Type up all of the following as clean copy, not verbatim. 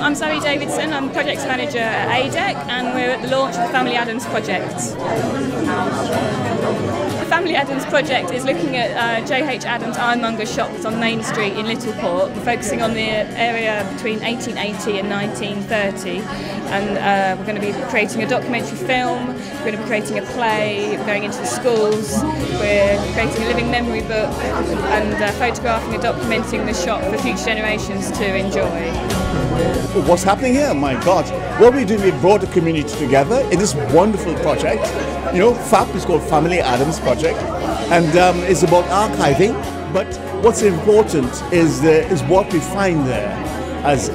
I'm Zoe Davidson, I'm Projects Manager at ADEC, and we're at the launch of the Family Adams project. The Family Adams project is looking at J.H Adams Ironmongers shop that's on Main Street in Littleport. We're focusing on the area between 1880 and 1930, and we're going to be creating a documentary film, we're going to be creating a play, we're going into the schools, we're creating a living memory book, and photographing and documenting the shop for future generations to enjoy. What's happening here? My God. What we're doing, we brought the community together in this wonderful project. You know, FAP is called Family Adams Project, and it's about archiving, but what's important is what we find there as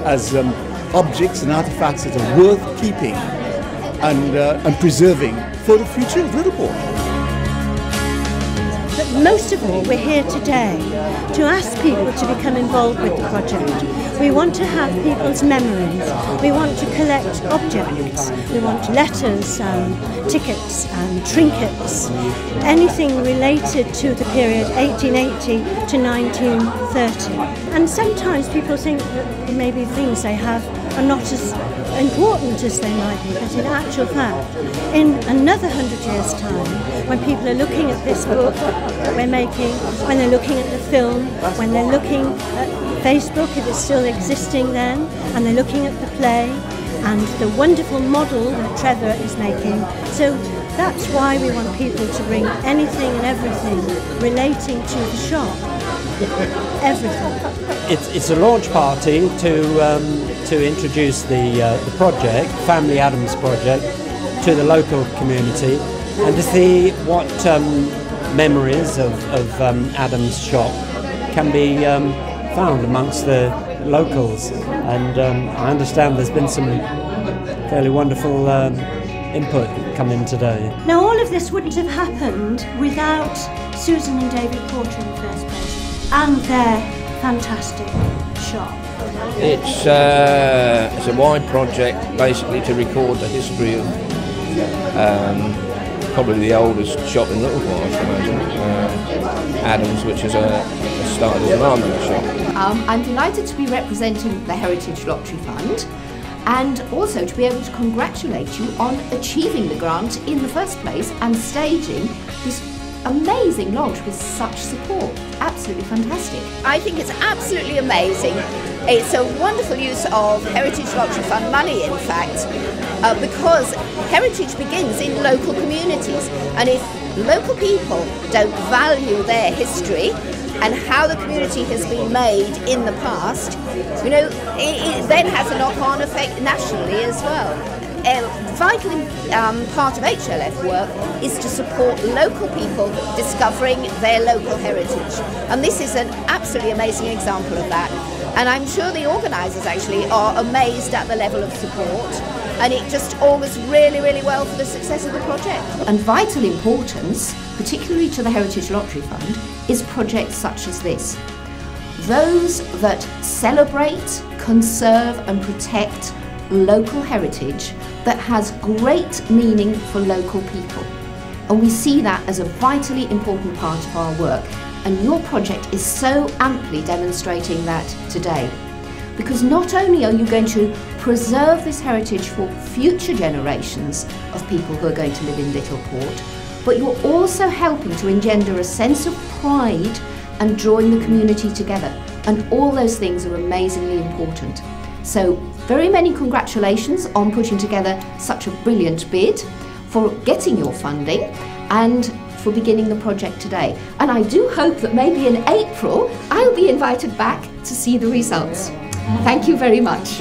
objects and artifacts that are worth keeping and preserving for the future of Littleport. But most of all, we're here today to ask people to become involved with the project. We want to have people's memories. We want to collect objects. We want letters and tickets and trinkets, anything related to the period 1880 to 1930. And sometimes people think that maybe things they have are not as important as they might be, but in actual fact, in another 100 years' time, when people are looking at this book that we're making, when they're looking at the film, when they're looking at Facebook, if it's still existing then, and they're looking at the play, and the wonderful model that Trevor is making. So that's why we want people to bring anything and everything relating to the shop. Everything. It's a launch party to introduce the project, Family Adams Project, to the local community, and to see what memories of Adams' shop can be found amongst the locals. And I understand there's been some fairly wonderful input come in today. Now, all of this wouldn't have happened without Susan and David Porter in the first place, and their fantastic shop. It's a wide project, basically to record the history of probably the oldest shop in Littleport, I should imagine, Adams, which is started as an armourer shop. I'm delighted to be representing the Heritage Lottery Fund, and also to be able to congratulate you on achieving the grant in the first place and staging this amazing launch with such support. Absolutely fantastic. I think it's absolutely amazing. It's a wonderful use of Heritage Lottery Fund money, in fact, because heritage begins in local communities, and if local people don't value their history and how the community has been made in the past, you know, it then has a knock-on effect nationally as well. A vital part of HLF work is to support local people discovering their local heritage, and this is an absolutely amazing example of that. And I'm sure the organisers actually are amazed at the level of support, and it just augurs really, really well for the success of the project. And vital importance, particularly to the Heritage Lottery Fund, is projects such as this. Those that celebrate, conserve and protect local heritage that has great meaning for local people. And we see that as a vitally important part of our work. And your project is so amply demonstrating that today. Because not only are you going to preserve this heritage for future generations of people who are going to live in Littleport, but you're also helping to engender a sense of pride and drawing the community together. And all those things are amazingly important. So very many congratulations on putting together such a brilliant bid, for getting your funding and for beginning the project today. And I do hope that maybe in April I'll be invited back to see the results. Thank you very much.